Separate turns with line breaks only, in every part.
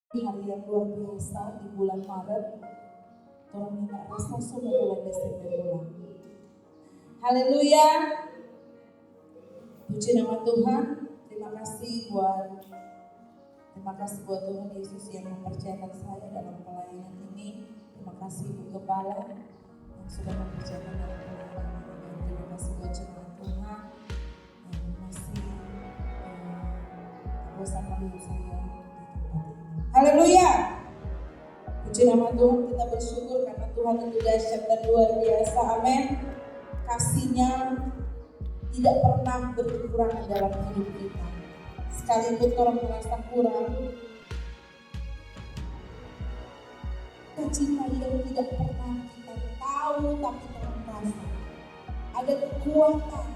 Hari yang luar biasa di bulan Maret, Tuhan minta rasa semua bulan Desember ulang. Haleluya, puji nama Tuhan. Terima kasih buat Tuhan Yesus yang mempercayakan saya dalam pelayanan ini. Terima kasih Ibu Gembala yang sudah mempercayakan dalam pelayanan ini. Terima kasih buat jemaat Tuhan yang masih bersama dengan saya di tempat ini. Haleluya, puji nama Tuhan. Kita bersyukur karena Tuhan itu dahsyat dan luar biasa. Amin. Kasih-Nya tidak pernah berkurang dalam hidup kita. Sekalipun orang merasa kurang, cinta yang tidak pernah kita tahu tapi Tuhan rasa. Ada kekuatan,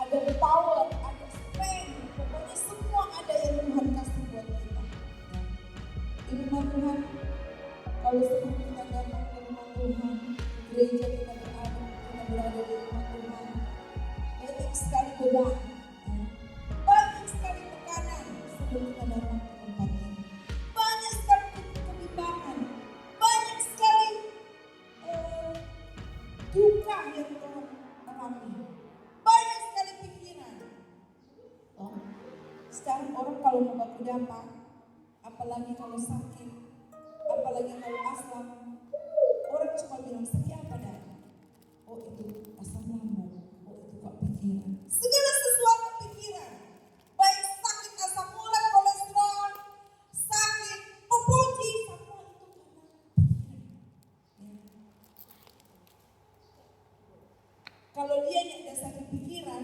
ada power, ada strength, pokoknya semua ada yang Tuhan kasih buat kita. Di rumah Tuhan, kalau sebelum kita datang ke rumah Tuhan, gereja kita berada di rumah Tuhan, banyak sekali beban, banyak sekali tekanan sebelum kita datang ke tempat ini, banyak sekali kebimbangan, banyak sekali duka yang Tuhan alami, banyak sekali pikiran. Sekarang orang kalau mau baku dampak, apalagi kalau sakit, apalagi kalau asam, orang cuma bilang sakit apa dah? Oh itu asam lambung, oh itu kok pikiran. Segala sesuatu pikiran, baik sakit asam urat, kolesterol, sakit, pepuji, semua itu karena pikiran. Kalau dia tidak sakit pikiran,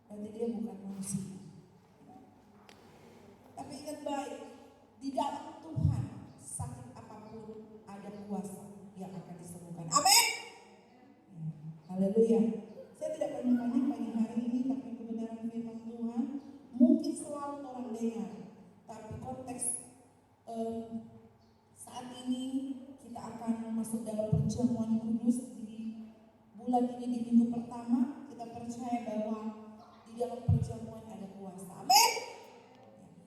berarti dia bukan manusia. Tapi ingat baik, di dalam Tuhan sakit apapun ada kuasa yang akan disembuhkan. Amin. Haleluya. Saya tidak banyak pagi hari ini, tapi kebenaran firman Tuhan mungkin selalu orang dengar. Tapi konteks saat ini kita akan masuk dalam perjamuan kudus di bulan ini, di minggu pertama. Kita percaya bahwa di dalam perjamuan ada kuasa. Amin.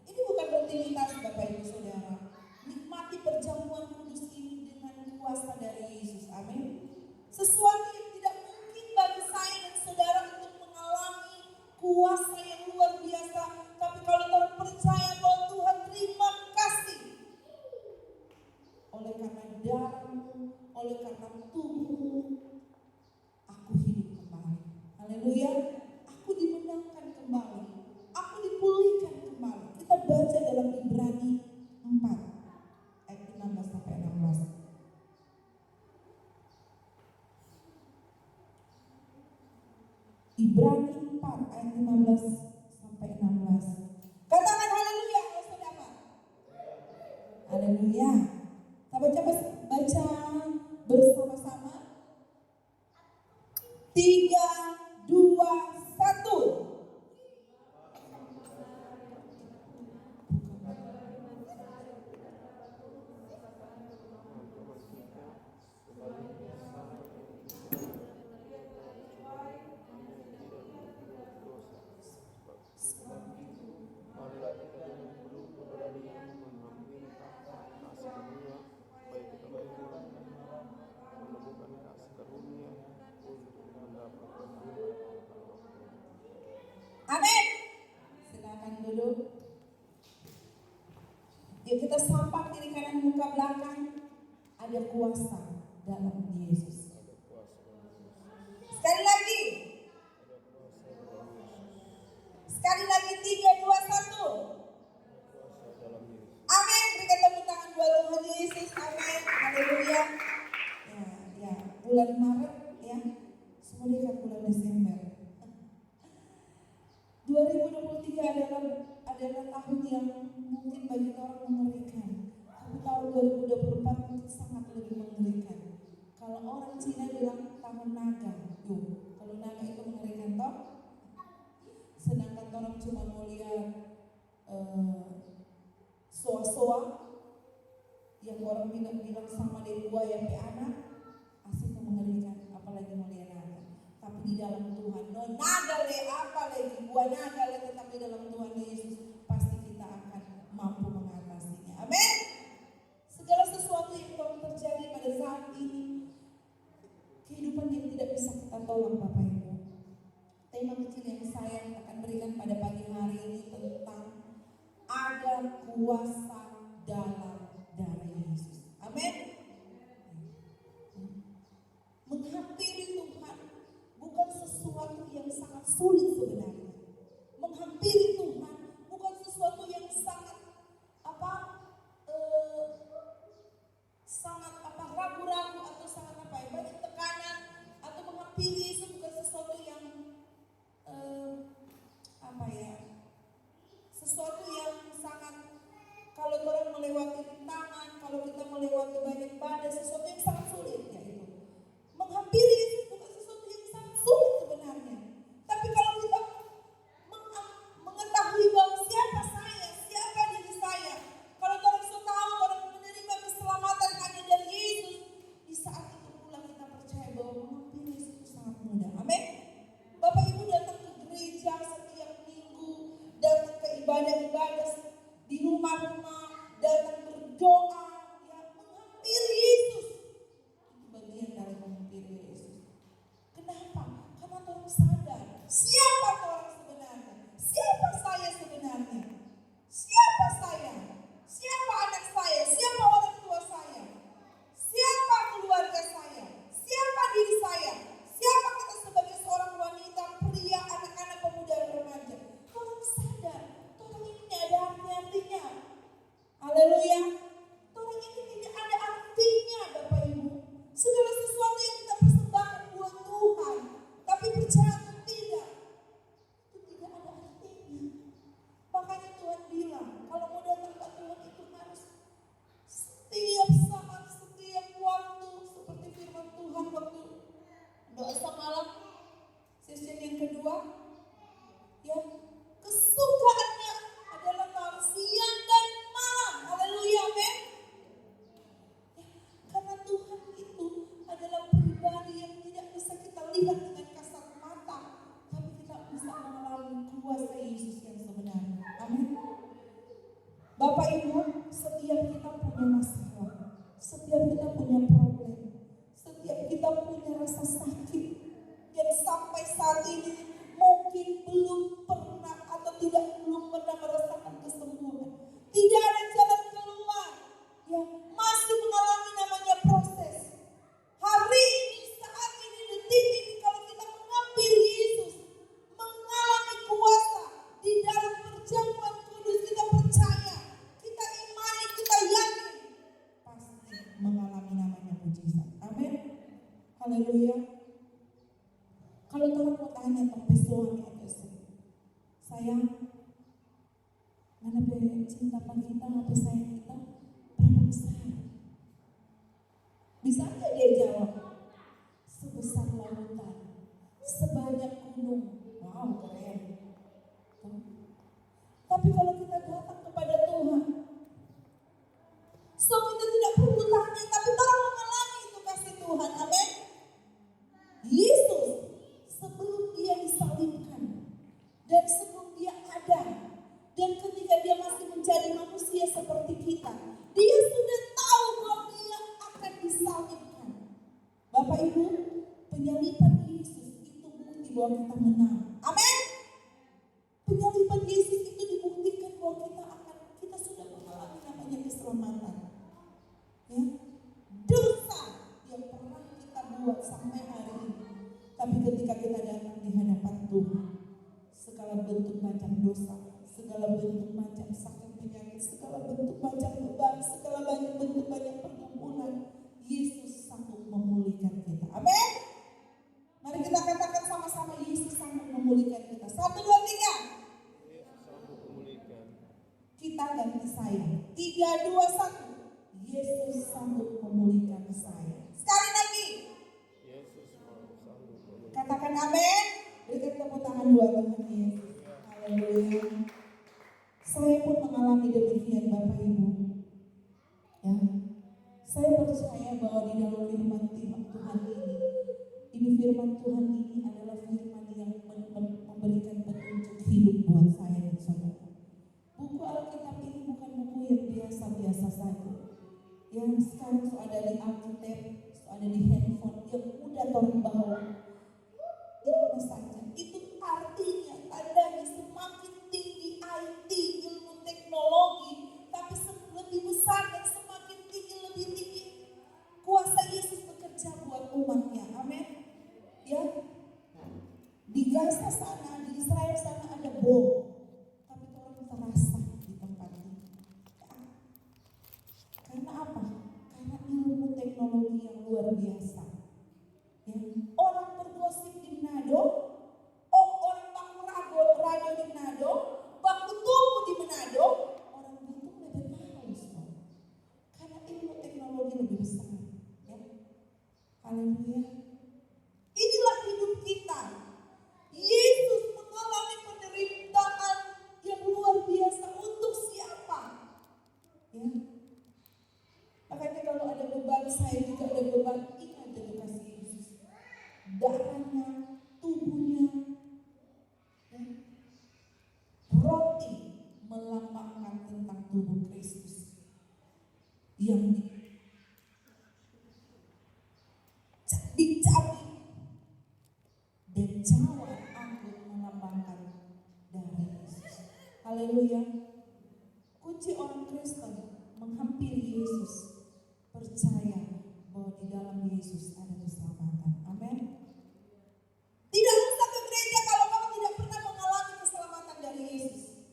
Ini bukan rutinitas Bapak Ibu Saudara. Nikmati perjamuan kudus ini dengan kuasa dari Yesus. Amin. Sesuatu yang tidak mungkin bagi saya dan saudara untuk mengalami kuasa yang luar biasa. Tapi kalau Tuhan percaya bahwa Tuhan, terima kasih. Oleh karena darahmu, oleh karena tubuhmu, aku hidup kembali. Haleluya. Aku dimenangkan kembali. Aku dipulihkan kembali. Kita baca dalam Ibrani 4 ayat 15 sampai 16. Ibrani 4 ayat 15 sampai 16. Katakan haleluya kalau sudah dapat. Haleluya. Kita baca bersama-sama. 3, 2, 1. Amin. Silakan duduk. Yuk kita sapa kiri kanan muka belakang. Ada kuasa dalam Yesus. Sekali lagi. Sekali lagi 3, 2, 1. Amin. Berikan tepuk tangan buat Tuhan Yesus. Amin. Haleluya. Ya, bulan Maret ya. Semoga bulan Desember. 2023 adalah tahun yang mungkin bagi orang mengerikan. Tapi tahun 2024 mungkin sangat lebih mengerikan. Kalau orang Cina bilang tahun naga. Kalau naga itu mengerikan toh. Sedangkan orang cuma mau lihat soa-soa yang orang bilang sama dari buaya sampai anak, asli mengerikan. Apalagi mau lihat naga. Tapi di dalam Tuhan, no naga le apa lagi buah naga le, tetapi dalam Tuhan Yesus pasti kita akan mampu mengatasinya. Amin. tolak Bapak Ibu. Tema kecil yang saya akan berikan pada pagi hari ini tentang ada kuasa dalam darah Yesus. Amin. Menghampiri Tuhan bukan sesuatu yang sangat sulit sebenarnya. Menghampiri Tuhan bukan sesuatu yang sangat ragu-ragu atau sangat banyak tekanan, atau menghampiri Yesus bukan sesuatu yang sesuatu yang sangat, kalau orang melewati rintangan, kalau kita melewati banyak badai, sesuatu yang sangat sulit yaitu. Menghampiri Yesus bukan sesuatu yang sangat sulit sebenarnya. Tapi kalau kita mengetahui bahwa siapa saya, siapa diri saya, kalau orang sudah tahu, orang menerima keselamatan hanya dari Yesus, di saat itu pula kita percaya bahwa menghampiri Yesus itu sangat mudah. Amin. Bapak Ibu datang ke gereja setiap minggu, datang ke ibadah-ibadah di rumah-rumah, datang berdoa, ya, menghampiri Yesus. Itu bagian dari menghampiri Yesus. Kenapa? Karena orang sadar siapa orang sebenarnya, siapa saya sebenarnya, siapa saya, siapa anak saya, siapa orang tua saya, siapa keluarga saya, siapa diri saya, siapa kita sebagai seorang wanita, pria, anak-anak, pemuda, remaja. Orang sadar, orang ini ada artinya. Haleluya. Orang ini tidak ada artinya, Bapak Ibu. Segala sesuatu yang kita persembahkan buat Tuhan, tapi percaya atau tidak, itu tidak ada artinya. Makanya Tuhan bilang, kalau mau datang ke Tuhan itu harus setiap saat, setiap waktu, seperti firman Tuhan waktu doa semalam, sesi yang kedua, ya, kesukaannya adalah malam, siang dan malam. Haleluya, amin. Ya, karena Tuhan itu adalah pribadi yang tidak bisa kita lihat dengan kasat mata, tapi kita bisa mengalami kuasa Yesus yang sebenarnya. Amin. Bapak Ibu, setiap kita punya masalah, setiap kita punya problem, setiap kita punya rasa sakit yang sampai saat ini mungkin belum pernah atau belum pernah merasakan kesembuhan. Tidak ada jalan keluar, ya, masih mengalami namanya proses. Hari ini, saat ini, detik ini, kalau kita menghampiri Yesus, mengalami kuasa di dalam perjamuan kudus, kita percaya, kita imani, kita yakin, pasti mengalami namanya mujizat. Amin. Haleluya. Kalau Tuhan mau tanya tentang suami atau istri, sayang, mana cinta kita, apa sayang kita, berapa besar? Bisa nggak dia jawab? Sebesar lautan, sebanyak gunung. Wow, keren. Tapi kalau kita datang kepada Tuhan, so kita tidak perlu tanya, tapi orang mengalami itu kasih Tuhan. Amin. Yesus sebelum dia disalibkan dan sebelum dia ada, dan ketika dia masih menjadi manusia seperti kita, dia sudah tahu bahwa dia akan disalibkan. Bapak Ibu, penyaliban Yesus itu bukti bahwa kita menang. Amin. Penyaliban Yesus itu dibuktikan bahwa kita sudah mengalami namanya keselamatan. Ya, dosa yang pernah kita buat sampai hari ini, tapi ketika kita datang di hadapan Tuhan, segala bentuk macam dosa, segala bentuk macam sakit penyakit, segala bentuk macam beban, segala banyak bentuk banyak pergumulan, Yesus sanggup memulihkan kita. Amin. Mari kita katakan sama-sama, Yesus sanggup memulihkan kita. 1, 2, 3. Kita ganti saya. 3, 2, 1. Yesus sanggup memulihkan saya. Sekali lagi. Katakan amin. Berikan tepuk tangan buat Tuhan Yesus. Haleluya. Saya pun mengalami demikian, Bapak Ibu. Ya, saya percaya bahwa di dalam firman Tuhan ini firman Tuhan ini adalah firman yang memberikan petunjuk hidup buat saya dan saudara. Buku Alkitab ini bukan buku yang biasa-biasa saja. Yang sekarang sudah ada di Alkitab, sudah ada di handphone, yang mudah orang bawa. di mana saja. Itu artinya, tandanya semakin tinggi IT, ilmu teknologi, tapi lebih besar dan semakin tinggi, lebih tinggi kuasa Yesus bekerja buat umatnya. Amin. Ya, di Gaza sana, di Israel sana ada bom, tapi orang terasa di tempat ini. Ya. Karena apa? Karena ilmu teknologi yang luar biasa. Ya. Orang bergosip di Manado, orang baku radio di Manado, baku tubuh di Manado, orang Bitung lebih tahu semua. Karena ilmu teknologi lebih besar. Ya. Haleluya. Inilah hidup kita. Yesus mengalami penderitaan yang luar biasa untuk siapa? Ya. Makanya kalau ada beban, saya juga ada beban, ingat edukasi Yesus. Darahnya, tubuhnya, ya. Roti melambangkan tentang tubuh Kristus yang dicabik dan cawan anggur melambangkan darah Yesus. Haleluya. Kunci orang Kristen menghampiri Yesus, percaya bahwa di dalam Yesus ada keselamatan. Amin. Tidak usah ke gereja kalau kamu tidak pernah mengalami keselamatan dari Yesus.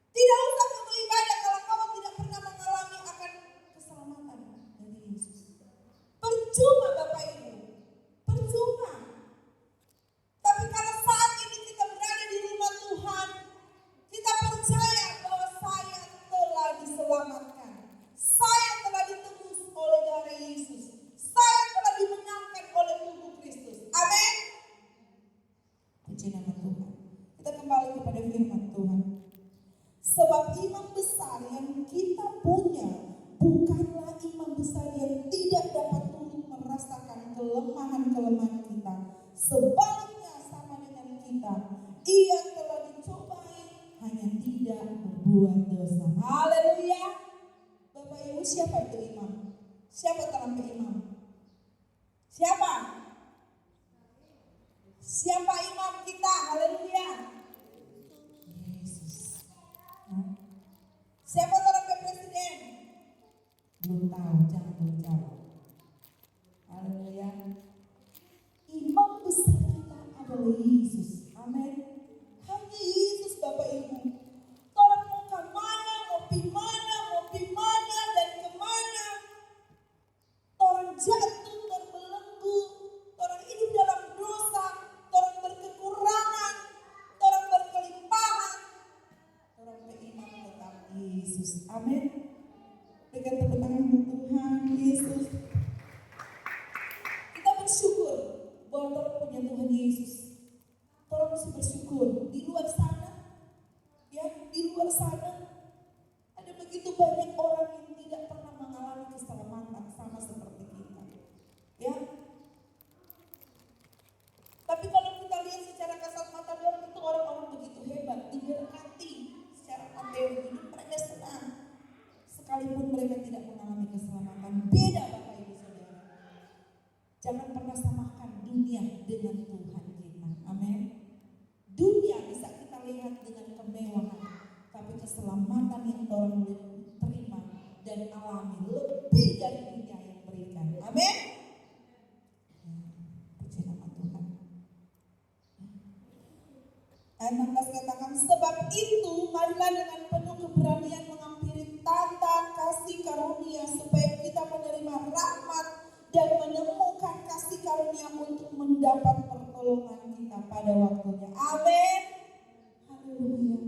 Tidak usah ke ibadah kalau kamu tidak pernah mengalami akan keselamatan dari Yesus. Percuma Bapak Ibu, percuma. Tapi kalau saat ini kita berada di rumah Tuhan, kita percaya bahwa saya telah diselamatkan. Saya telah ditebus oleh darah Yesus. Saya telah dimenangkan oleh tubuh Kristus. Amin. Puji nama Tuhan. Kita kembali kepada firman Tuhan. Sebab imam besar yang kita punya bukanlah imam besar yang tidak dapat turut merasakan kelemahan-kelemahan kita. Sebaliknya sama dengan kita, ia telah dicobai hanya tidak berbuat dosa. Haleluya. Bapak Ibu, siapa itu imam? Siapa terangkat imam? Siapa? Siapa imam kita? Haleluya. Yesus. Siapa terangkat presiden? Belum tahu, jangan berjawab. Haleluya. Imam besar kita adalah Yesus. Amin. Hanya Yesus Bapak Ibu. Orang mau kemana, mau pi mana, dan kemana. Orang jatuh, terbelenggu. Orang hidup dalam dosa. Orang berkekurangan. Orang berkelimpahan. Orang berimam tetap Yesus. Amin. Dengan tepuk tangan Tuhan Yesus. Kita bersyukur bahwa orang punya Tuhan Yesus. Orang mesti bersyukur. Di luar sana, ya, di luar sana ada begitu banyak orang yang tidak pernah mengalami keselamatan sama seperti kita. Ya. Tapi kalau kita lihat secara kasat mata orang itu orang-orang begitu hebat, diberkati secara materi, hidup mereka senang. Sekalipun mereka tidak mengalami keselamatan. Beda Bapak Ibu Saudara. Jangan pernah samakan dunia dengan Tuhan kita. Amin. Dunia bisa kita lihat dengan kemewahan, tapi keselamatan yang orang terima dan alami lebih dari dunia yang berikan. Amin. Puji nama Tuhan. Ayat 16 katakan, sebab itu marilah dengan penuh keberanian menghampiri tata kasih karunia supaya kita menerima rahmat dan menemukan kasih karunia untuk mendapat pertolongan kita pada waktunya. Amin. Haleluya.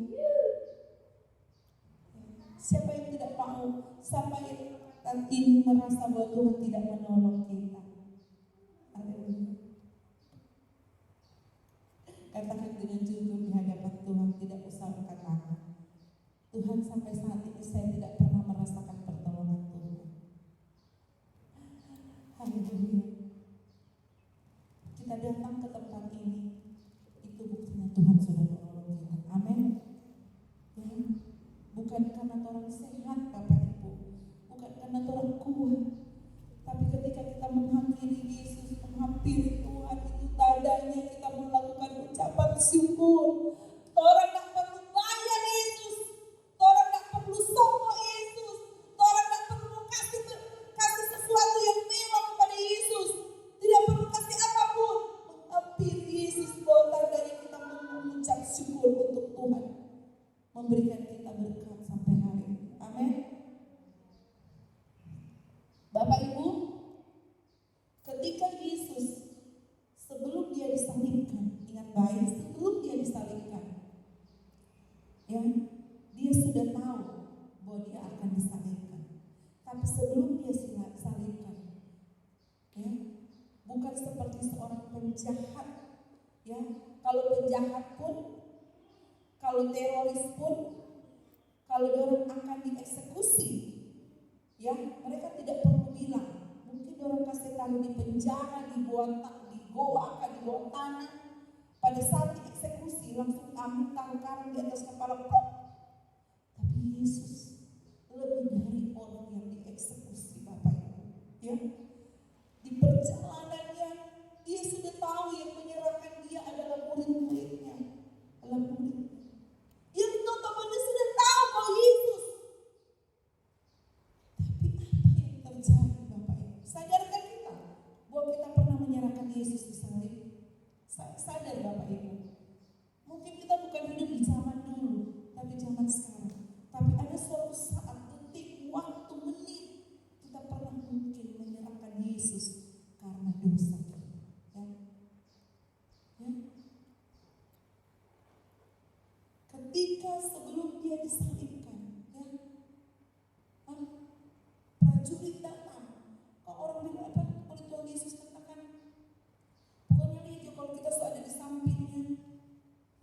Siapa yang tidak mau sampai nanti merasa bahwa Tuhan tidak menolong kita? Haleluya. Katakan dengan jujur di hadapan Tuhan, tidak usah berkata, Tuhan sampai saat ini saya tidak pernah merasakan pertolongan Tuhan. Haleluya. Kita datang ke tempat ini, itu buktinya Tuhan sudah menolong kita. Amin. Ya. Bukan karena orang sehat Bapak Ibu, bukan karena orang kuat, tapi ketika kita menghampiri Yesus, menghampiri Tuhan, itu tandanya kita melakukan Tapi sebelum dia salibkan, ya, bukan seperti seorang penjahat, ya. Kalau penjahat pun, kalau teroris pun, kalau orang akan dieksekusi, ya, mereka tidak perlu bilang. Mungkin orang kasih tahu di penjara, di bawah tanah. Pada saat dieksekusi langsung taruh karang di atas kepala. Tapi Yesus lebih dari orang yang dieksekusi, Bapak Ibu, ya. Di perjalanannya dia sudah tahu yang menyerahkan dia adalah murid-muridnya, adalah murid. Yang notabene sudah tahu bahwa Yesus. Tapi apa yang terjadi, Bapak Ibu? Sadarkah kita bahwa kita pernah menyerahkan Yesus di salib? Sadar Bapak Ibu? Mungkin kita bukan hidup di zaman dulu, tapi zaman sekarang. Tapi ada suatu saat, detik, waktu, menit, kita pernah mungkin menyerahkan Yesus karena dosa kita. Ya. Ya. Ketika sebelum dia disalibkan, ya, prajurit datang. Kok orang bilang apa? Oleh Tuhan Yesus katakan, pokoknya lihat kalau kita ada di sampingnya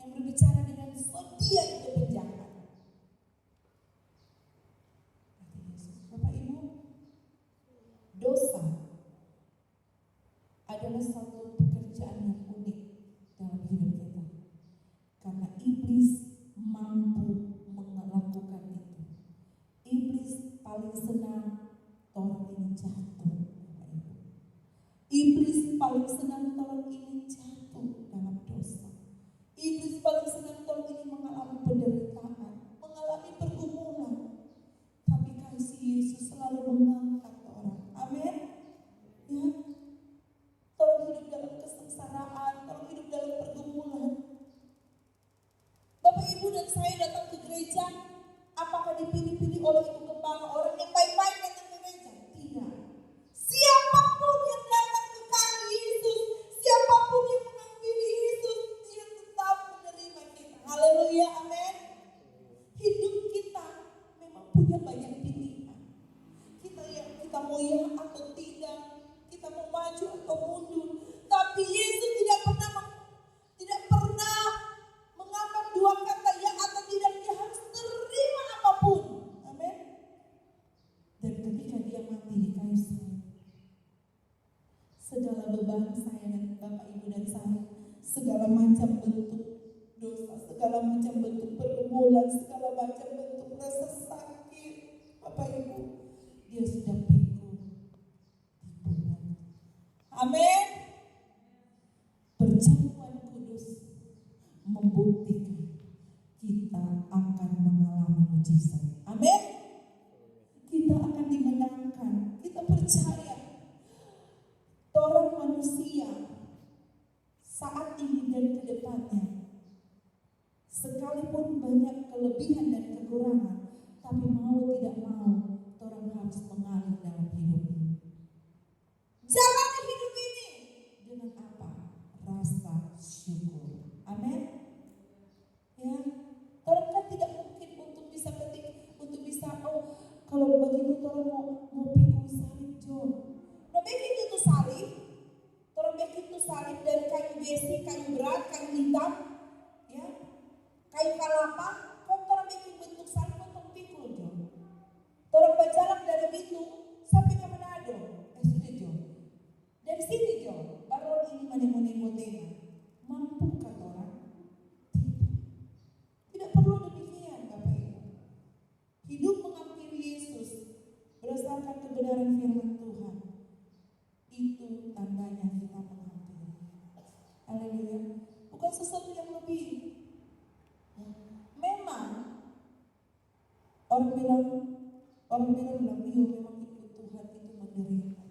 yang berbicara dengan dia itu penjahat. Bapak Ibu, dosa adalah satu pekerjaan yang unik dalam hidup kita. Karena iblis mampu melakukan itu. Iblis paling senang orang ini jatuh. Iblis paling senang orang ini jatuh dalam dosa. Iblis paling senang orang ini mengalami penderitaan, mengalami pergumulan. Tapi kasih Yesus selalu mengangkat orang. Amin. Ya. Tolong hidup dalam kesengsaraan, tolong hidup dalam pergumulan. Bapak Ibu dan saya datang ke gereja, apakah dipilih-pilih oleh ibu gembala orang yang baik-baik datang ke gereja? Tidak. Siapapun yang datang ke kami Yesus, siapapun yang mengambil Yesus, dia tetap menerima kita. Haleluya, amin. Hidup kita memang punya banyak pilihan. Kita mau ya atau tidak, kita mau maju atau mundur. Tapi Yesus tidak pernah mengangkat dua kata ya atau tidak. Dia harus terima apapun. Amin. Dan ketika dia mati di kayu salib, segala beban saya dan Bapak Ibu dan saya, segala macam bentuk dosa, segala macam bentuk pergumulan, segala macam bentuk rasa sakit, Bapak Ibu, dia sudah pikul di pundak. Amin. Perjamuan kudus membuktikan kita akan mengalami mujizat. Amin. Kita akan dimenangkan. Kita percaya orang manusia saat ini dan ke depannya, sekalipun banyak kelebihan dan kekurangan, tapi mau tidak mau, orang harus mengalir dalam hidup ini. Jalani hidup ini dengan apa? Rasa syukur. Amin. Ya, orang kan tidak mungkin untuk bisa kalau begitu orang mau pikul salib John. Nah, begitu itu salib. Orang begitu salib dari kayu besi, kayu berat, kayu hitam, ya, kayu kalapa. Kok orang bikin bentuk salib untuk pikul John. Orang berjalan dari itu sampai ke Manado. Sudah John. Dari sini John, baru ini menengok-nengok. Mampukah orang? Tidak perlu demikian, Bapak Ibu. Hidup menghampiri Yesus berdasarkan kebenaran firman Tuhan, itu tandanya kita menghampiri. Haleluya. Bukan sesuatu yang lebih. Memang orang bilang iya memang ikut Tuhan itu menderita.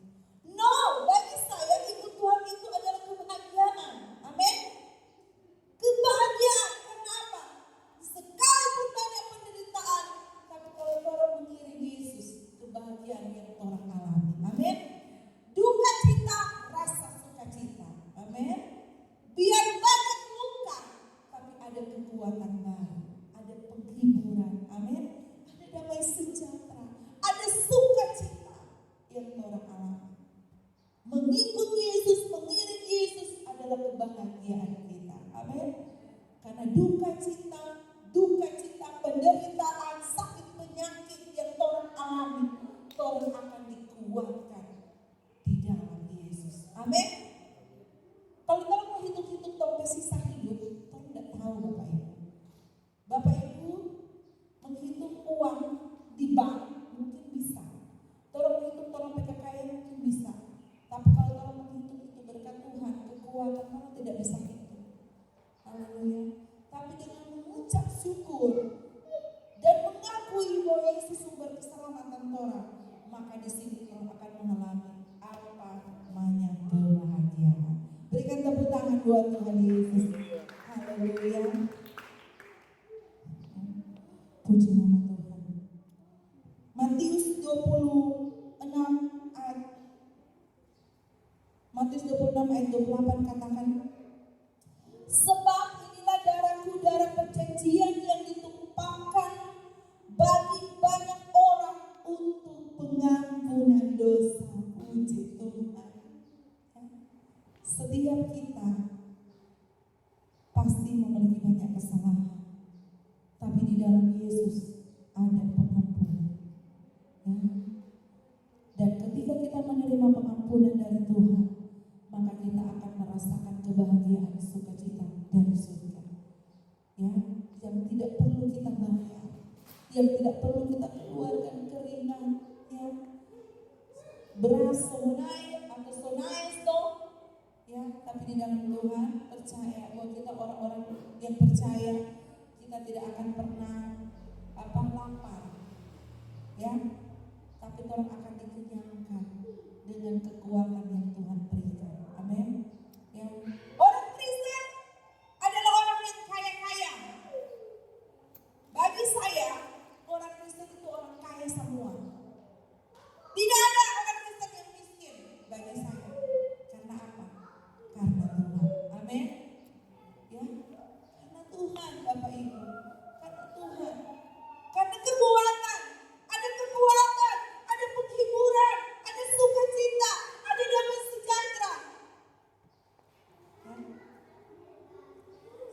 No, bagi saya ikut Tuhan itu adalah kebahagiaan. Amin. Kebahagiaan. Kenapa? Sekalipun banyak penderitaan, tapi kalau orang mengiring Yesus, kebahagiaan yang orang alami. Amin. Duka cita, rasa sukacita. Amin. Biar banyak luka, tapi ada kekuatan baru, ada penghiburan. Amin. Ada damai sejahtera, ada sukacita. maka di sini kau akan mengalami apa namanya kebahagiaan. Berikan tepuk tangan buat Tuhan Yesus. Haleluya. Puji nama Tuhan. Matius 26 ayat 28 katakan, sebab inilah darahku, darah perjanjian yang ditumpahkan bagi banyak orang untuk pengampunan dosa. Puji Tuhan. Setiap kita pasti memiliki banyak kesalahan, tapi di dalam Yesus ada pengampunan. Ya. Dan ketika kita menerima pengampunan dari Tuhan, maka kita akan merasakan kebahagiaan sukacita dari surga. Ya, yang tidak perlu kita bayar, yang tidak perlu kita keluarkan keringat, ya. Beras sonai atau sonai ya, tapi di dalam Tuhan percaya bahwa kita orang-orang yang percaya kita tidak akan pernah lapar, ya, tapi orang akan dikenyangkan dengan kekuatan yang Tuhan berikan. Amin. Ya. Orang Kristen adalah orang yang kaya-kaya. Bagi saya, orang Kristen itu orang kaya semua. Tidak ada orang Kristen yang miskin bagi saya. Karena apa? Karena Tuhan. Amin. Ya. Karena Tuhan, Bapak Ibu. Karena Tuhan. Karena kekuatan. Ada kekuatan, ada penghiburan, ada sukacita, ada damai sejahtera. Ya.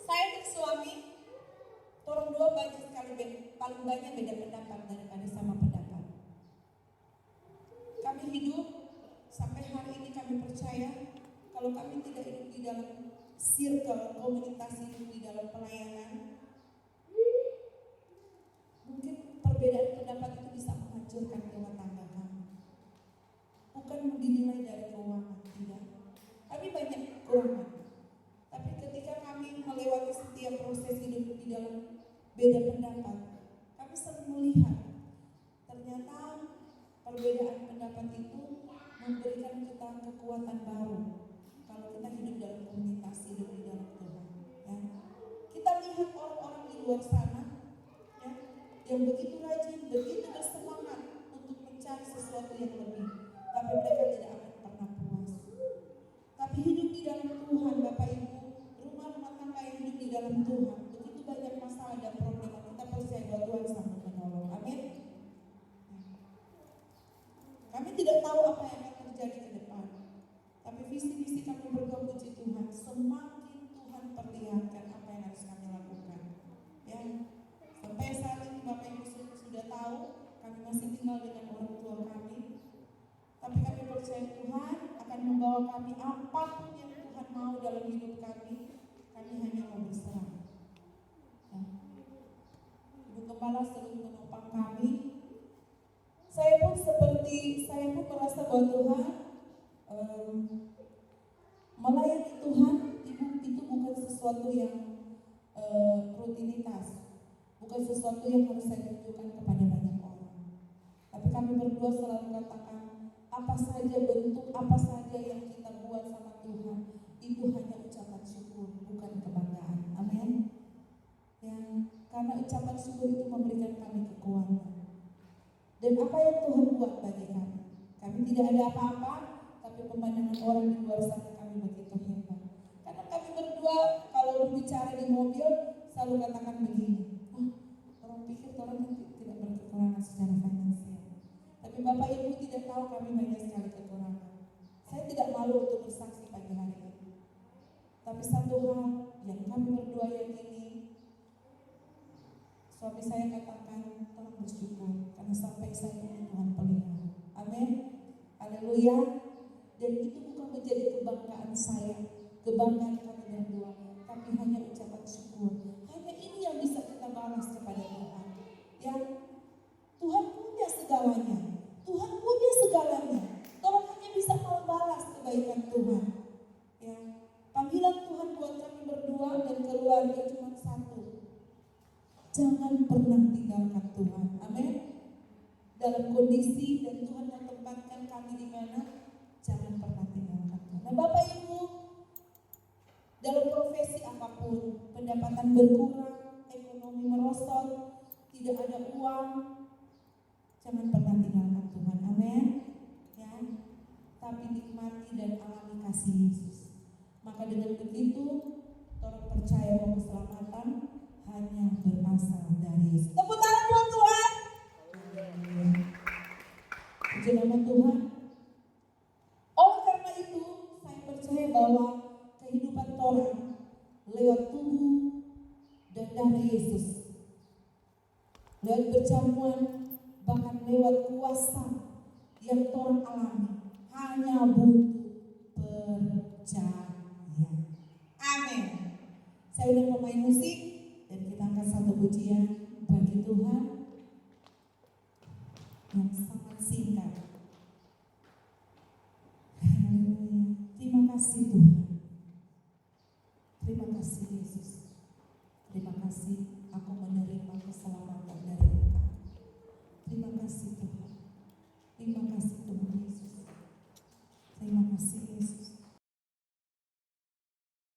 Saya dan suami, orang dua banyak sekali, paling banyak beda pendapat daripada sama pendapat. Kami hidup sampai hari ini, kami percaya kalau kami tidak hidup di dalam circle komunitas, hidup di dalam pelayanan, mungkin perbedaan pendapat itu bisa menghancurkan rumah tangga kami. Bukan dinilai dari keuangan, tidak. Kami banyak keuangan. Tapi ketika kami melewati setiap proses hidup di dalam beda pendapat, kami sering melihat ternyata perbedaan pendapat itu memberikan kita kekuatan baru. Kalau kita hidup dalam komunitas, hidup di dalam Tuhan, ya. Kita lihat orang-orang di luar sana, ya, yang begitu rajin, begitu bersemangat untuk mencari sesuatu yang lebih, tapi mereka tidak akan pernah puas. Tapi hidup di dalam Tuhan, Bapak Ibu, rumah tangga yang hidup di dalam Tuhan, begitu banyak masalah dan problem, kita percaya bahwa Tuhan sanggup menolong. Amin. Kami tidak tahu apa yang akan terjadi ke depan, tapi visi-visi kami berdua, puji Tuhan, semakin Tuhan perlihatkan apa yang harus kami lakukan. Ya, sampai saat ini Bapak Ibu sudah tahu, kami masih tinggal dengan orang tua kami, tapi kami percaya Tuhan akan membawa kami apapun yang Tuhan mau dalam hidup kami hanya mau berserah. Ya. Ibu Gembala selalu menopang kami. Saya pun merasa bahwa Tuhan, melayani Tuhan itu bukan sesuatu yang rutinitas, bukan sesuatu yang harus saya tunjukkan kepada banyak orang. Tapi kami berdua selalu katakan, apa saja bentuk, apa saja yang kita buat sama Tuhan, itu hanya ucapan syukur, bukan kebanggaan. Amin. Ya, karena ucapan syukur itu memberikan kami kekuatan. Dan apa yang Tuhan buat bagi kami? Kami tidak ada apa-apa, tapi pemandangan orang di luar sana kami begitu hebat. Karena kami berdua kalau berbicara di mobil selalu katakan begini, orang pikir orang tidak berkekurangan secara finansial. Tapi Bapak Ibu tidak tahu kami banyak sekali kekurangan. Saya tidak malu untuk bersaksi pagi hari ini. Tapi satu hal yang kami berdua yakini, suami saya katakan, tolong bersyukur karena sampai saya ini Tuhan pelihara. Amin. Haleluya. Dan itu bukan menjadi kebanggaan saya, kebanggaan kami berdua, tapi hanya ucapan syukur. Hanya ini yang bisa kita balas kepada Tuhan. Ya, Tuhan punya segalanya. Tuhan punya segalanya. Tolong hanya bisa membalas kebaikan Tuhan. Ya, panggilan Tuhan buat kami berdua dan keluarga cuma satu. Jangan pernah tinggalkan Tuhan. Amin. Dalam kondisi dan Tuhan Jangan pernah tinggalkan Tuhan. Nah Bapak Ibu, dalam profesi apapun, pendapatan berkurang, ekonomi merosot, tidak ada uang, jangan pernah tinggalkan Tuhan. Amin. Ya, tapi nikmati dan alami kasih Yesus. Maka dengan begitu, orang percaya bahwa keselamatan hanya berasal dari Yesus. Tepuk tangan buat Tuhan. Puji nama Tuhan. Oleh karena itu, saya percaya bahwa kehidupan orang lewat tubuh dan darah Yesus, lewat perjamuan, bahkan lewat kuasa yang orang alami, hanya butuh percaya. Amin. Saya udah pemain musik dan kita angkat satu pujian bagi Tuhan yang sangat singkat. Terima kasih Tuhan.